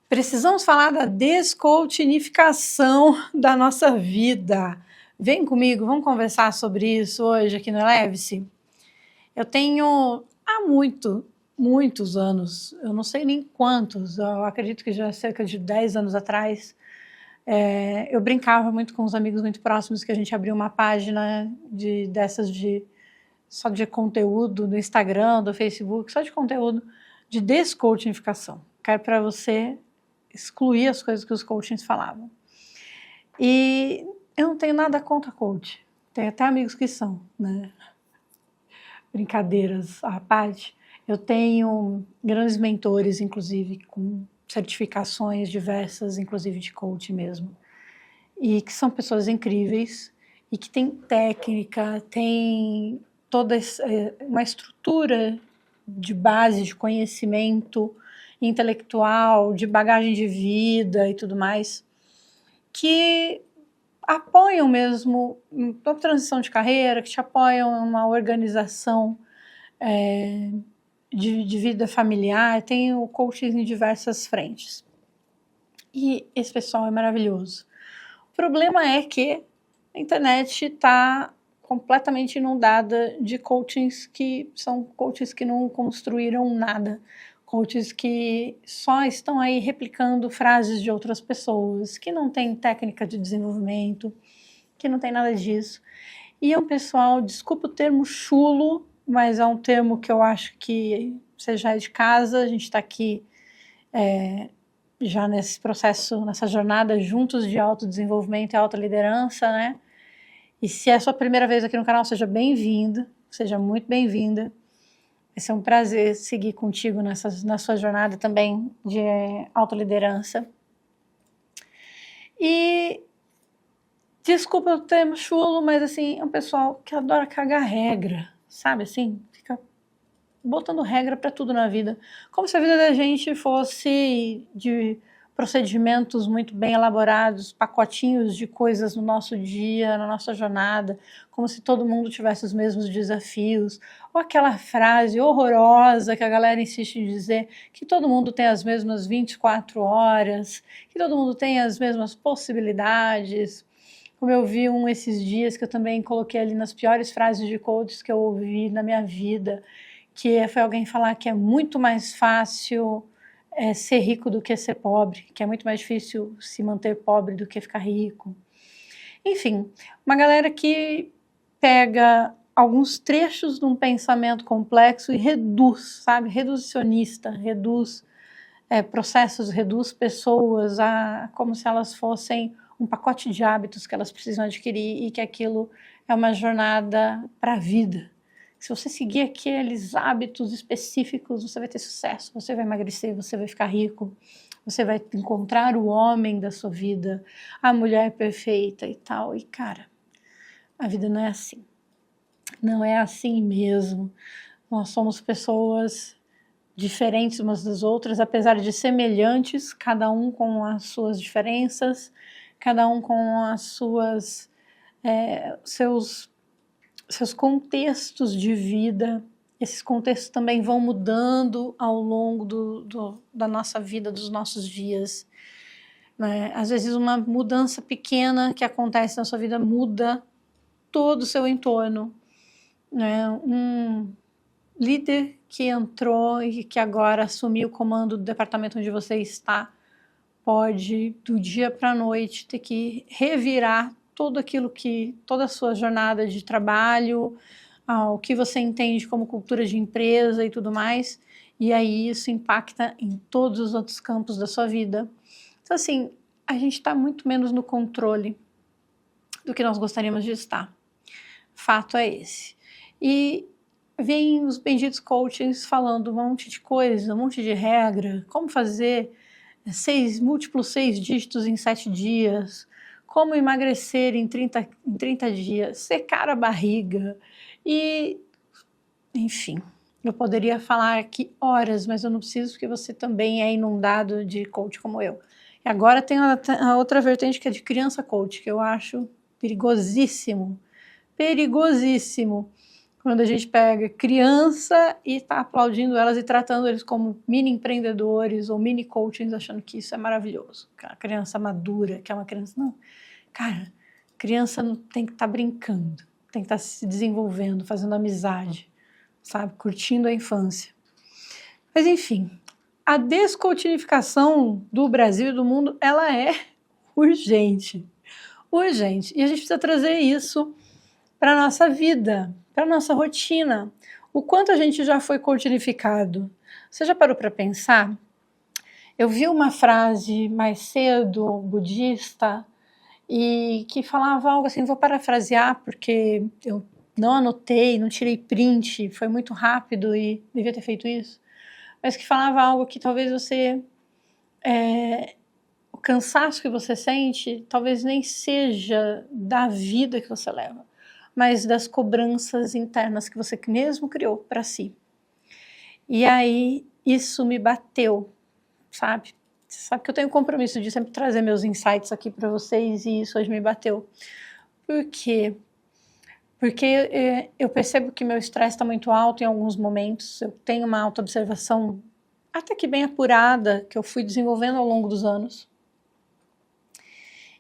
Precisamos falar da descoachinificação da nossa vida. Vem comigo, vamos conversar sobre isso hoje aqui no Eleve-se. Eu tenho há muitos anos, eu não sei nem quantos, eu acredito que já cerca de 10 anos atrás, eu brincava muito com os amigos muito próximos que a gente abriu uma página só de conteúdo do Instagram, do Facebook, só de conteúdo de descoachinificação. Quero para você excluir as coisas que os coachings falavam. E eu não tenho nada contra coach. Tenho até amigos que são, né? Brincadeiras à parte. Eu tenho grandes mentores, inclusive, com certificações diversas, inclusive de coach mesmo. E que são pessoas incríveis e que têm técnica, têm toda uma estrutura de base, de conhecimento intelectual, de bagagem de vida e tudo mais, que apoiam mesmo a transição de carreira, que te apoiam em uma organização de vida familiar. Tem o coaching em diversas frentes. E esse pessoal é maravilhoso. O problema é que a internet está completamente inundada de coachings que são coaches que não construíram nada, coaches que só estão aí replicando frases de outras pessoas, que não tem técnica de desenvolvimento, que não tem nada disso. E é um pessoal, desculpa o termo chulo, mas é um termo que eu acho que você já é de casa, a gente está aqui já nesse processo, nessa jornada juntos de autodesenvolvimento e autoliderança, né? E se é a sua primeira vez aqui no canal, seja bem-vinda, seja muito bem-vinda. Vai ser um prazer seguir contigo na sua jornada também de autoliderança. E desculpa o termo chulo, mas assim, é um pessoal que adora cagar regra, sabe assim? Fica botando regra para tudo na vida. Como se a vida da gente fosse de procedimentos muito bem elaborados, pacotinhos de coisas no nosso dia, na nossa jornada, como se todo mundo tivesse os mesmos desafios, ou aquela frase horrorosa que a galera insiste em dizer, que todo mundo tem as mesmas 24 horas, que todo mundo tem as mesmas possibilidades. Como eu vi esses dias, que eu também coloquei ali nas piores frases de coaches que eu ouvi na minha vida, que foi alguém falar que é muito mais fácil ser rico do que ser pobre, que é muito mais difícil se manter pobre do que ficar rico. Enfim, uma galera que pega alguns trechos de um pensamento complexo e reduz, sabe, reducionista, reduz processos, reduz pessoas como se elas fossem um pacote de hábitos que elas precisam adquirir e que aquilo é uma jornada para a vida. Se você seguir aqueles hábitos específicos, você vai ter sucesso, você vai emagrecer, você vai ficar rico, você vai encontrar o homem da sua vida, a mulher perfeita e tal. E cara, a vida não é assim. Não é assim mesmo. Nós somos pessoas diferentes umas das outras, apesar de semelhantes, cada um com as suas diferenças, cada um com as seus contextos de vida. Esses contextos também vão mudando ao longo da nossa vida, dos nossos dias, né? Às vezes uma mudança pequena que acontece na sua vida muda todo o seu entorno, né? Um líder que entrou e que agora assumiu o comando do departamento onde você está pode, do dia para a noite, ter que revirar toda a sua jornada de trabalho, o que você entende como cultura de empresa e tudo mais, e aí isso impacta em todos os outros campos da sua vida. Então, assim, a gente está muito menos no controle do que nós gostaríamos de estar. Fato é esse. E vem os benditos coaches falando um monte de coisa, um monte de regra, como fazer múltiplos 6 dígitos em 7 dias, como emagrecer em 30 dias, secar a barriga e, enfim, eu poderia falar aqui horas, mas eu não preciso porque você também é inundado de coach como eu. E agora tem a outra vertente que é de criança coach, que eu acho perigosíssimo, quando a gente pega criança e está aplaudindo elas e tratando eles como mini empreendedores ou mini coachings, achando que isso é maravilhoso. A criança madura, que é uma criança... Não, cara, criança não tem que estar brincando, tem que estar se desenvolvendo, fazendo amizade, sabe? Curtindo a infância. Mas, enfim, a descoachinificação do Brasil e do mundo, ela é urgente. Urgente. E a gente precisa trazer isso para a nossa vida, para a nossa rotina. O quanto a gente já foi coachinificado. Você já parou para pensar? Eu vi uma frase mais cedo, budista, e que falava algo assim, vou parafrasear porque eu não anotei, não tirei print, foi muito rápido e devia ter feito isso, mas que falava algo que talvez você... o cansaço que você sente talvez nem seja da vida que você leva, mas das cobranças internas que você mesmo criou para si. E aí isso me bateu, sabe? Você sabe que eu tenho um compromisso de sempre trazer meus insights aqui para vocês e isso hoje me bateu. Por quê? Porque eu percebo que meu estresse está muito alto em alguns momentos, eu tenho uma autoobservação até que bem apurada que eu fui desenvolvendo ao longo dos anos.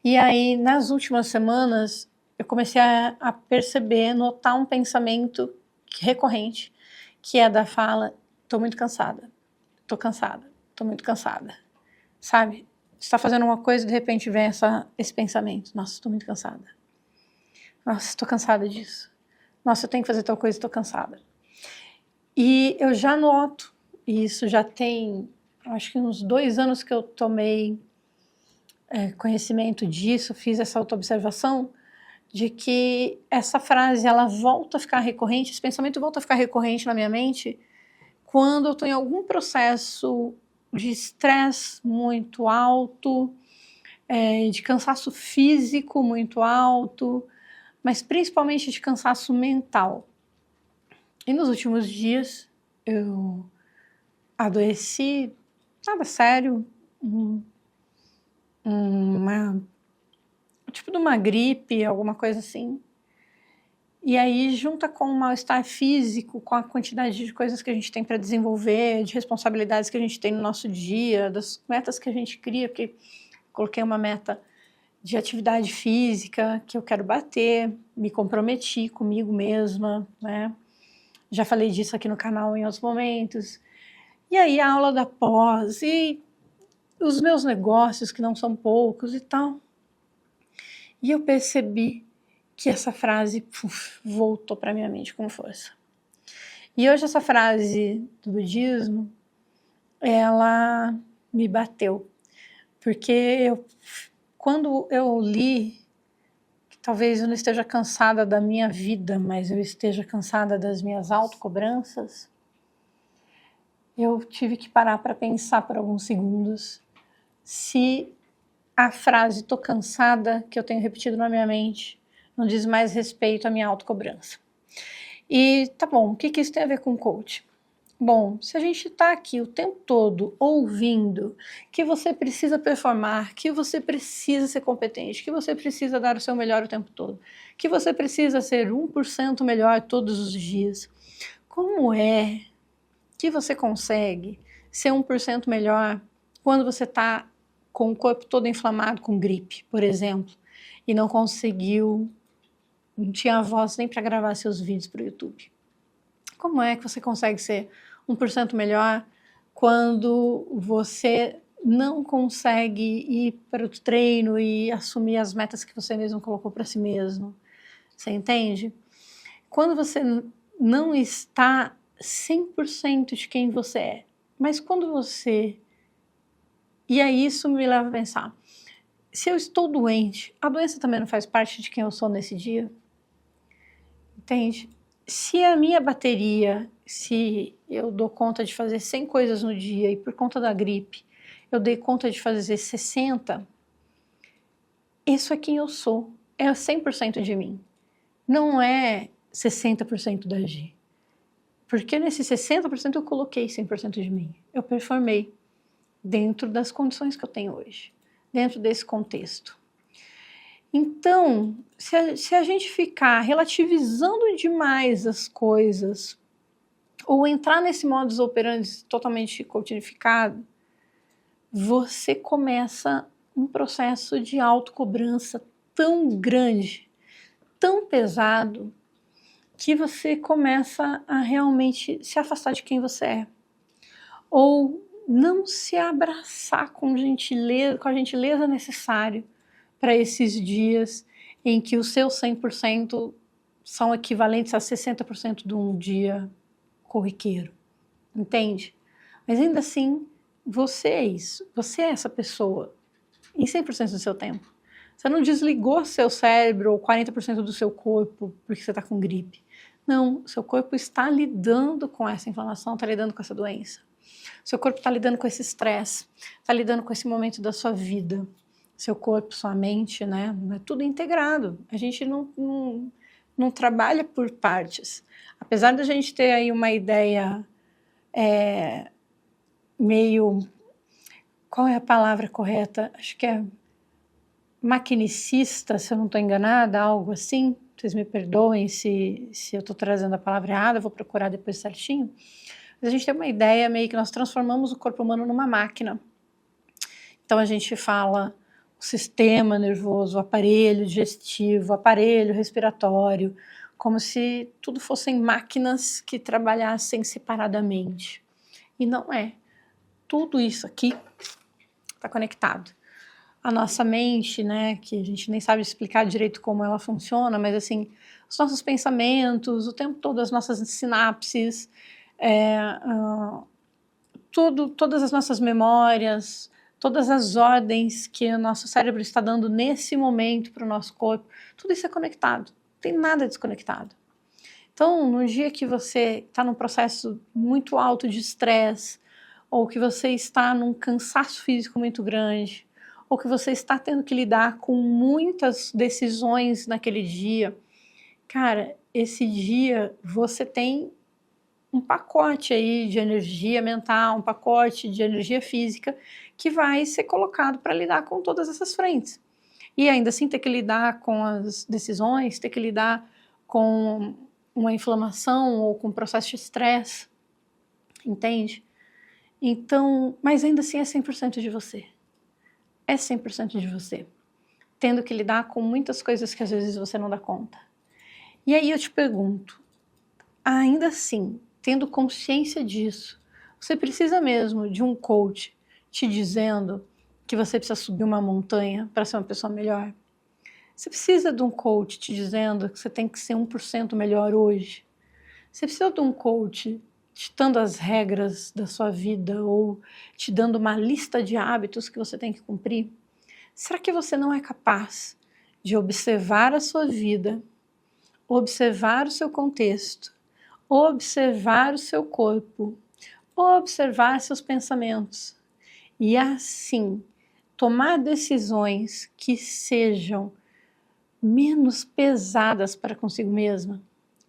E aí, nas últimas semanas, eu comecei a perceber, notar um pensamento recorrente, que é da fala, tô muito cansada, tô muito cansada, sabe? Você está fazendo uma coisa e de repente vem esse pensamento, nossa, tô muito cansada, nossa, tô cansada disso, nossa, eu tenho que fazer tal coisa, tô cansada. E eu já noto, e isso já tem, acho que uns 2 anos que eu tomei conhecimento disso, fiz essa autoobservação, de que essa frase, ela volta a ficar recorrente, esse pensamento volta a ficar recorrente na minha mente quando eu estou em algum processo de estresse muito alto, de cansaço físico muito alto, mas principalmente de cansaço mental. E nos últimos dias eu adoeci, nada sério, tipo de uma gripe, alguma coisa assim. E aí junta com o mal-estar físico, com a quantidade de coisas que a gente tem para desenvolver, de responsabilidades que a gente tem no nosso dia, das metas que a gente cria, porque coloquei uma meta de atividade física que eu quero bater, me comprometi comigo mesma, né? Já falei disso aqui no canal em outros momentos. E aí a aula da pós e os meus negócios, que não são poucos e tal. E eu percebi que essa frase voltou para minha mente com força. E hoje essa frase do budismo, ela me bateu. Porque quando eu li, que talvez eu não esteja cansada da minha vida, mas eu esteja cansada das minhas autocobranças, eu tive que parar para pensar por alguns segundos se a frase "tô cansada", que eu tenho repetido na minha mente, não diz mais respeito à minha autocobrança. E tá bom, o que isso tem a ver com coach? Bom, se a gente está aqui o tempo todo ouvindo que você precisa performar, que você precisa ser competente, que você precisa dar o seu melhor o tempo todo, que você precisa ser 1% melhor todos os dias, como é que você consegue ser 1% melhor quando você está com o corpo todo inflamado com gripe, por exemplo, e não tinha voz nem para gravar seus vídeos para o YouTube? Como é que você consegue ser 1% melhor quando você não consegue ir para o treino e assumir as metas que você mesmo colocou para si mesmo? Você entende? Quando você não está 100% de quem você é, mas quando você... E aí isso me leva a pensar, se eu estou doente, a doença também não faz parte de quem eu sou nesse dia? Entende? Se a minha bateria, se eu dou conta de fazer 100 coisas no dia e por conta da gripe eu dei conta de fazer 60, isso é quem eu sou, é 100% de mim, não é 60% da Gi. Porque nesse 60% eu coloquei 100% de mim, eu performei dentro das condições que eu tenho hoje, dentro desse contexto. Então, se a gente ficar relativizando demais as coisas, ou entrar nesse modus operandi totalmente coachinificado, você começa um processo de autocobrança tão grande, tão pesado, que você começa a realmente se afastar de quem você é. Ou não se abraçar com a gentileza necessária para esses dias em que os seus 100% são equivalentes a 60% de um dia corriqueiro, entende? Mas ainda assim, você é isso, você é essa pessoa em 100% do seu tempo. Você não desligou seu cérebro ou 40% do seu corpo porque você está com gripe. Não, seu corpo está lidando com essa inflamação, está lidando com essa doença. Seu corpo está lidando com esse estresse, está lidando com esse momento da sua vida. Seu corpo, sua mente, né? É tudo integrado. A gente não trabalha por partes. Apesar da gente ter aí uma ideia meio... Qual é a palavra correta? Acho que é maquinicista, se eu não estou enganada, algo assim. Vocês me perdoem se eu estou trazendo a palavra errada, eu vou procurar depois certinho. Mas a gente tem uma ideia meio que nós transformamos o corpo humano numa máquina. Então a gente fala o sistema nervoso, o aparelho digestivo, o aparelho respiratório, como se tudo fossem máquinas que trabalhassem separadamente. E não é. Tudo isso aqui está conectado. A nossa mente, né, que a gente nem sabe explicar direito como ela funciona, mas assim, os nossos pensamentos, o tempo todo as nossas sinapses, todas as nossas memórias, todas as ordens que o nosso cérebro está dando nesse momento para o nosso corpo, tudo isso é conectado, não tem nada desconectado. Então, no dia que você está num processo muito alto de estresse, ou que você está num cansaço físico muito grande, ou que você está tendo que lidar com muitas decisões naquele dia, cara, esse dia você tem um pacote aí de energia mental, um pacote de energia física que vai ser colocado para lidar com todas essas frentes. E ainda assim ter que lidar com as decisões, ter que lidar com uma inflamação ou com um processo de estresse, entende? Então, mas ainda assim é 100% de você. É 100% de você. Tendo que lidar com muitas coisas que às vezes você não dá conta. E aí eu te pergunto, ainda assim, tendo consciência disso, você precisa mesmo de um coach te dizendo que você precisa subir uma montanha para ser uma pessoa melhor? Você precisa de um coach te dizendo que você tem que ser 1% melhor hoje? Você precisa de um coach te dando as regras da sua vida ou te dando uma lista de hábitos que você tem que cumprir? Será que você não é capaz de observar a sua vida, observar o seu contexto, observar o seu corpo, observar seus pensamentos e assim tomar decisões que sejam menos pesadas para consigo mesma,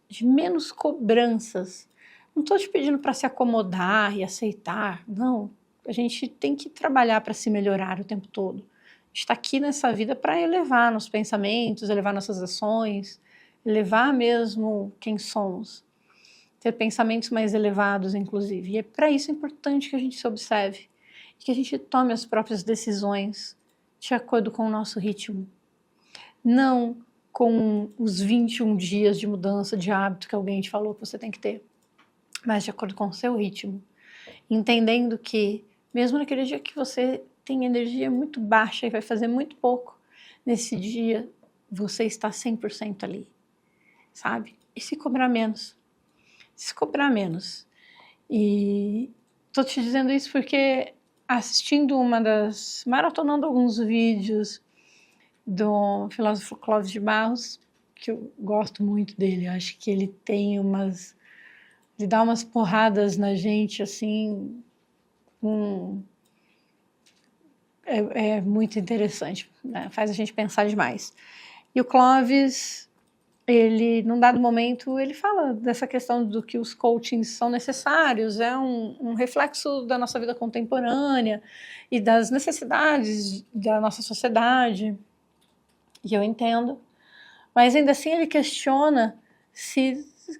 de menos cobranças? Não estou te pedindo para se acomodar e aceitar, não. A gente tem que trabalhar para se melhorar o tempo todo. A gente está aqui nessa vida para elevar nossos pensamentos, elevar nossas ações, elevar mesmo quem somos. Ter pensamentos mais elevados, inclusive. E é para isso importante que a gente se observe e que a gente tome as próprias decisões de acordo com o nosso ritmo. Não com os 21 dias de mudança de hábito que alguém te falou que você tem que ter, mas de acordo com o seu ritmo. Entendendo que, mesmo naquele dia que você tem energia muito baixa e vai fazer muito pouco, nesse dia você está 100% ali, sabe? E se cobrar menos. Se cobrar menos. E tô te dizendo isso porque assistindo maratonando alguns vídeos do filósofo Clóvis de Barros, que eu gosto muito dele, eu acho que ele dá umas porradas na gente, assim, é muito interessante, né? Faz a gente pensar demais. E o Clóvis, ele, num dado momento, ele fala dessa questão do que os coachings são necessários, é um reflexo da nossa vida contemporânea e das necessidades da nossa sociedade. e eu entendo, mas ainda assim ele questiona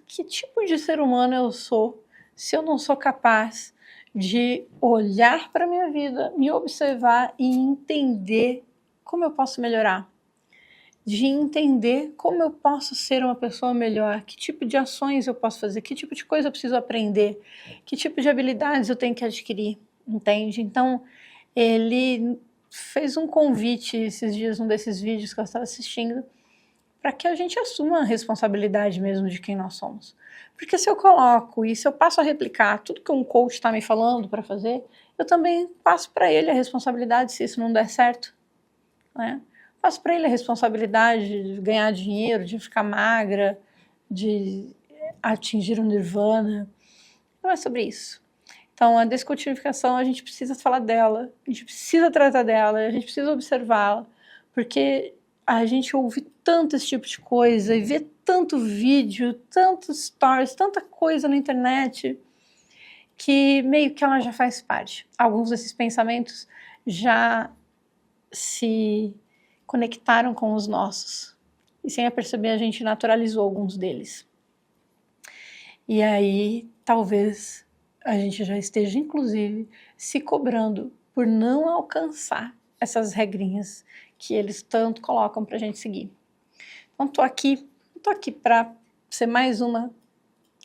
que tipo de ser humano eu sou, se eu não sou capaz de olhar para a minha vida, me observar e entender como eu posso melhorar, de entender como eu posso ser uma pessoa melhor, que tipo de ações eu posso fazer, que tipo de coisa eu preciso aprender, que tipo de habilidades eu tenho que adquirir, entende? Então, ele fez um convite esses dias, num desses vídeos que eu estava assistindo, para que a gente assuma a responsabilidade mesmo de quem nós somos. Porque se eu coloco e se eu passo a replicar tudo que um coach está me falando para fazer, eu também passo para ele a responsabilidade se isso não der certo, né? Passo para ele a responsabilidade de ganhar dinheiro, de ficar magra, de atingir o nirvana. Não é sobre isso. Então, a descodificação, a gente precisa falar dela, a gente precisa tratar dela, a gente precisa observá-la, porque a gente ouve tanto esse tipo de coisa e vê tanto vídeo, tantos stories, tanta coisa na internet, que meio que ela já faz parte. Alguns desses pensamentos já se conectaram com os nossos. E sem perceber, a gente naturalizou alguns deles. E aí, talvez a gente já esteja, inclusive, se cobrando por não alcançar essas regrinhas que eles tanto colocam para a gente seguir. Então, tô aqui para ser mais uma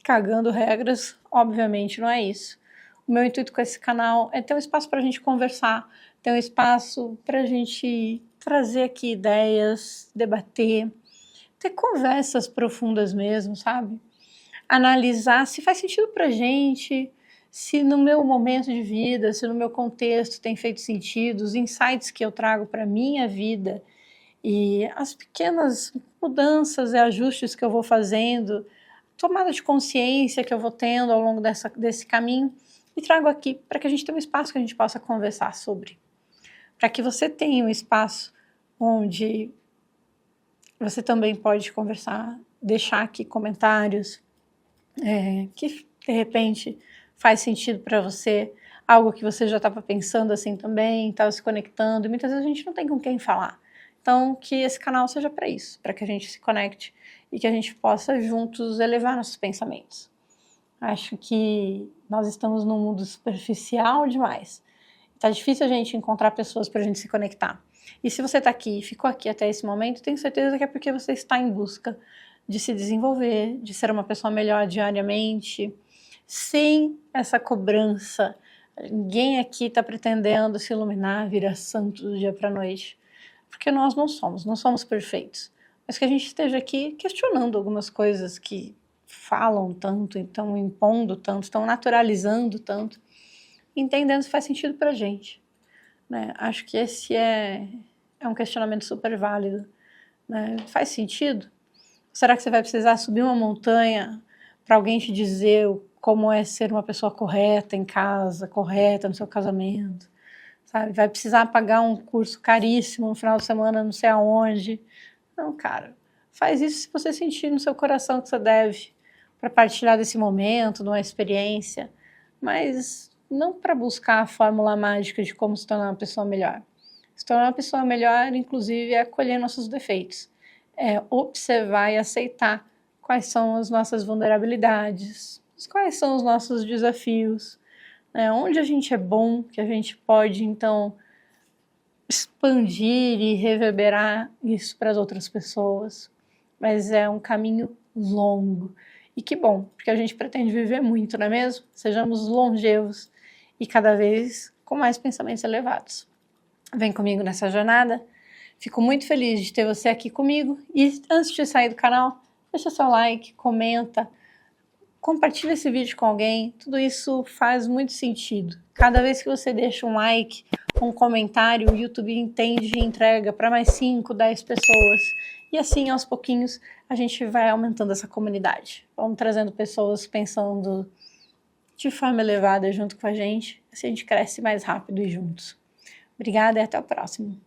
cagando regras, obviamente não é isso. O meu intuito com esse canal é ter um espaço para a gente conversar, ter um espaço para a gente trazer aqui ideias, debater, ter conversas profundas mesmo, sabe? Analisar se faz sentido pra gente, se no meu momento de vida, se no meu contexto tem feito sentido, os insights que eu trago para minha vida e as pequenas mudanças e ajustes que eu vou fazendo, tomada de consciência que eu vou tendo ao longo desse caminho, e trago aqui para que a gente tenha um espaço que a gente possa conversar sobre. Para que você tenha um espaço onde você também pode conversar, deixar aqui comentários, que de repente faz sentido para você, algo que você já estava pensando assim também, estava se conectando, e muitas vezes a gente não tem com quem falar. Então, que esse canal seja para isso, para que a gente se conecte e que a gente possa juntos elevar nossos pensamentos. Acho que nós estamos num mundo superficial demais. Tá difícil a gente encontrar pessoas para a gente se conectar. E se você está aqui e ficou aqui até esse momento, tenho certeza que é porque você está em busca de se desenvolver, de ser uma pessoa melhor diariamente, sem essa cobrança. Ninguém aqui está pretendendo se iluminar, virar santo do dia para a noite, porque nós não somos perfeitos. Mas que a gente esteja aqui questionando algumas coisas que falam tanto, estão impondo tanto, estão naturalizando tanto, entendendo se faz sentido para a gente, né? Acho que esse é um questionamento super válido, né? Faz sentido? Será que você vai precisar subir uma montanha para alguém te dizer como é ser uma pessoa correta em casa, correta no seu casamento, sabe? Vai precisar pagar um curso caríssimo no final de semana, não sei aonde. Não, cara, faz isso se você sentir no seu coração que você deve, para partilhar desse momento, de uma experiência, mas não para buscar a fórmula mágica de como se tornar uma pessoa melhor. Se tornar uma pessoa melhor, inclusive, é acolher nossos defeitos, é observar e aceitar quais são as nossas vulnerabilidades, quais são os nossos desafios, né? Onde a gente é bom, que a gente pode, então, expandir e reverberar isso para as outras pessoas. Mas é um caminho longo. E que bom, porque a gente pretende viver muito, não é mesmo? Sejamos longevos e cada vez com mais pensamentos elevados. Vem comigo nessa jornada. Fico muito feliz de ter você aqui comigo. E antes de sair do canal, deixa seu like, comenta, compartilha esse vídeo com alguém. Tudo isso faz muito sentido. Cada vez que você deixa um like, um comentário, o YouTube entende e entrega para mais 5, 10 pessoas. E assim, aos pouquinhos, a gente vai aumentando essa comunidade. Vamos trazendo pessoas pensando de forma elevada junto com a gente. Assim a gente cresce mais rápido e juntos. Obrigada e até o próximo.